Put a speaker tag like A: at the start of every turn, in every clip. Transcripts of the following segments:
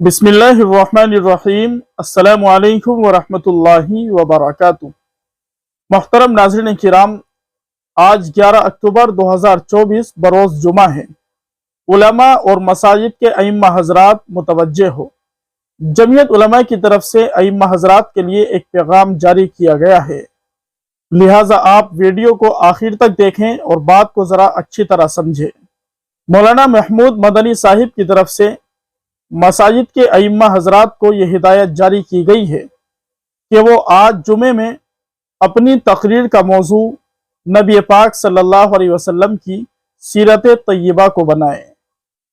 A: बिस्मिल्लाहिर्रहमानिर्रहीम। अस्सलामु अलैकुम वरहमतुल्लाहि वबरकातुह। मोहतरम नाज़रीन किराम, आज 11 अक्टूबर 2024 बरोज़ जुमा है। उलमा और मसाजिद के अइम्मा हज़रात मुतवज्जे हो। जमीयत उलमा की तरफ से अइम्मा हज़रात के लिए एक पैगाम जारी किया गया है, लिहाजा आप वीडियो को आखिर तक देखें और बात को ज़रा अच्छी तरह समझें। मौलाना महमूद मदनी साहिब की तरफ से मसाजिद के अइम्मा हज़रात को यह हिदायत जारी की गई है कि वो आज जुमे में अपनी तकरीर का मौजू नबी पाक सल्लल्लाहु अलैहि वसल्लम की सीरत तय्यबा को बनाएं।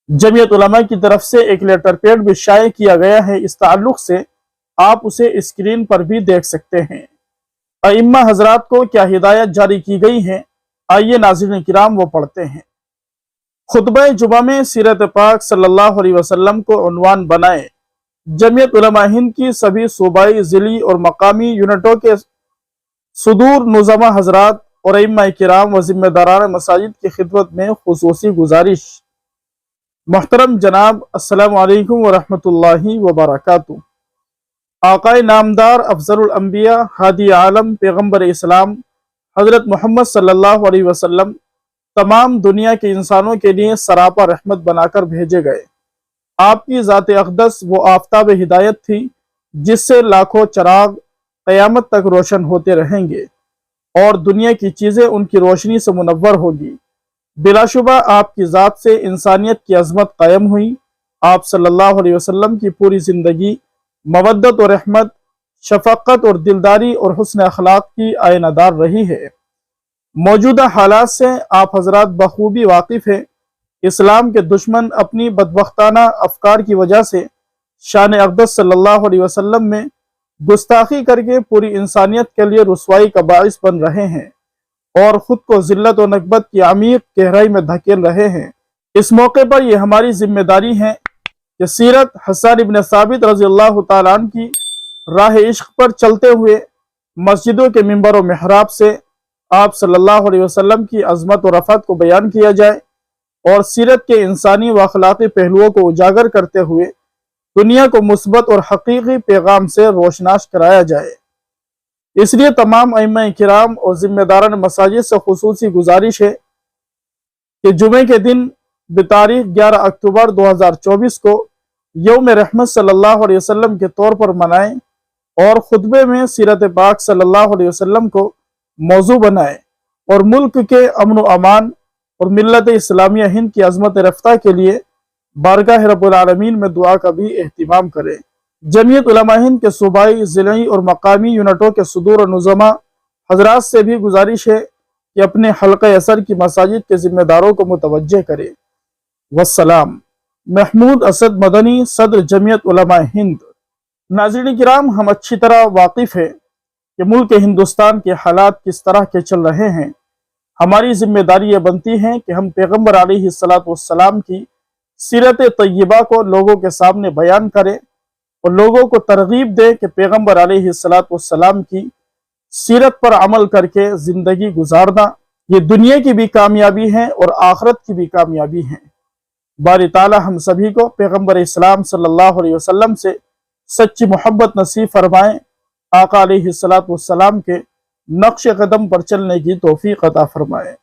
A: जमीयत उलमा की तरफ से एक लेटर पैड भी शाये किया गया है, इस ताल्लुक से आप उसे स्क्रीन पर भी देख सकते हैं। अइम्मा हज़रात को क्या हिदायत जारी की गई है, आइए नाज़रीन किराम वो पढ़ते हैं। खुतबा जुमा में सीरत पाक सल्लल्लाहु अलैहि वसल्लम को उन्वान बनाए। जमीयत उलमा हिंद की सभी सूबाई, ज़िली और मकामी यूनिटों के सुदूर नुज़मा हज़रात और अइम्मा किराम व ज़िम्मेदारान मसाजिद की खिदमत में खुसूसी गुजारिश। मोहतरम जनाब, अस्सलामु अलैकुम व रहमतुल्लाहि व बरकातुह। आकाए नामदार अफज़लुल अंबिया हादी आलम पैगम्बर इस्लाम हज़रत मोहम्मद सल्लल्लाहु अलैहि वसल्लम तमाम दुनिया के इंसानों के लिए सरापा रहमत बनाकर भेजे गए। आपकी ज़ात अक़दस वो आफ़ताब हिदायत थी जिससे लाखों चराग क़यामत तक रोशन होते रहेंगे और दुनिया की चीज़ें उनकी रोशनी से मुनव्वर होगी। बिलाशुबा आपकी ज़ात से इंसानियत की अज़मत कायम हुई। आप सल्लल्लाहु अलैहि वसल्लम की पूरी ज़िंदगी मवद्दत और रहमत, शफ़क़त और दिलदारी और हुस्न अखलाक की आयनादार रही है। मौजूदा हालात से आप हजरात बखूबी वाकिफ़ हैं। इस्लाम के दुश्मन अपनी बदबख्ताना अफकार की वजह से शान अक़दस सल्लल्लाहु अलैहि वसल्लम में गुस्ताखी करके पूरी इंसानियत के लिए रुसवाई का बाइस बन रहे हैं और ख़ुद को ज़िल्लत और नकबत की अमीर गहराई में धकेल रहे हैं। इस मौके पर यह हमारी ज़िम्मेदारी है कि सीरत हसन इब्न साबित रज़ियल्लाहु ताला अन्हु की राह इश्क पर चलते हुए मस्जिदों के मिंबर और मेहराब से आप सल्लल्लाहु अलैहि वसल्लम की अज़मत और रफ़त को बयान किया जाए और सीरत के इंसानी व अखलाकी पहलुओं को उजागर करते हुए दुनिया को मुस्बत और हकीकी पैगाम से रोशनास कराया जाए। इसलिए तमाम अइम्मा किराम और ज़िम्मेदारान मसाजिद से खुसूसी गुजारिश है कि जुमे के दिन बेतारीख 11 अक्टूबर 2024 को यौम रहमत सल्लल्लाहु अलैहि वसल्लम के तौर पर मनाएं और खुतबे में सीरत पाक सल्लल्लाहु अलैहि वसल्लम को मौजू बनाए और मुल्क के अमन व अमान और मिल्लत इस्लामिया हिंद की अज़मत रफ्ता के लिए बारगाह रब्बुल आलमीन में दुआ का भी एहतिमाम करें। जमीयत उलमा हिंद के सूबाई, ज़िली और मकामी यूनिटों के सुदूर और नुज़मा हज़रात से भी गुजारिश है कि अपने हल्क़े असर की मसाजिद के ज़िम्मेदारों को मुतवज्जे करें। वस्सलाम। महमूद असद मदनी, सदर जमीयत उलमा हिंद। नाज़रीन किराम, हम अच्छी तरह वाकिफ़ है कि मुल्क हिंदुस्तान के हालात किस तरह के चल रहे हैं। हमारी जिम्मेदारी ये बनती है कि हम पैगम्बर अलैहिस्सलातु वस्सलाम की सीरत तय्यबा को लोगों के सामने बयान करें और लोगों को तरगीब दें कि पैगम्बर अलैहिस्सलातु वस्सलाम की सीरत पर अमल करके ज़िंदगी गुजारना ये दुनिया की भी कामयाबी है और आखिरत की भी कामयाबी है। बारी ताला हम सभी को पैगम्बर इस्लाम सल्लल्लाहु अलैहि वसल्लम से सच्ची मोहब्बत नसीब फरमाएं। आका अलैहिस्सलातु वस्सलाम के नक्श कदम पर चलने की तौफीक अता फरमाए।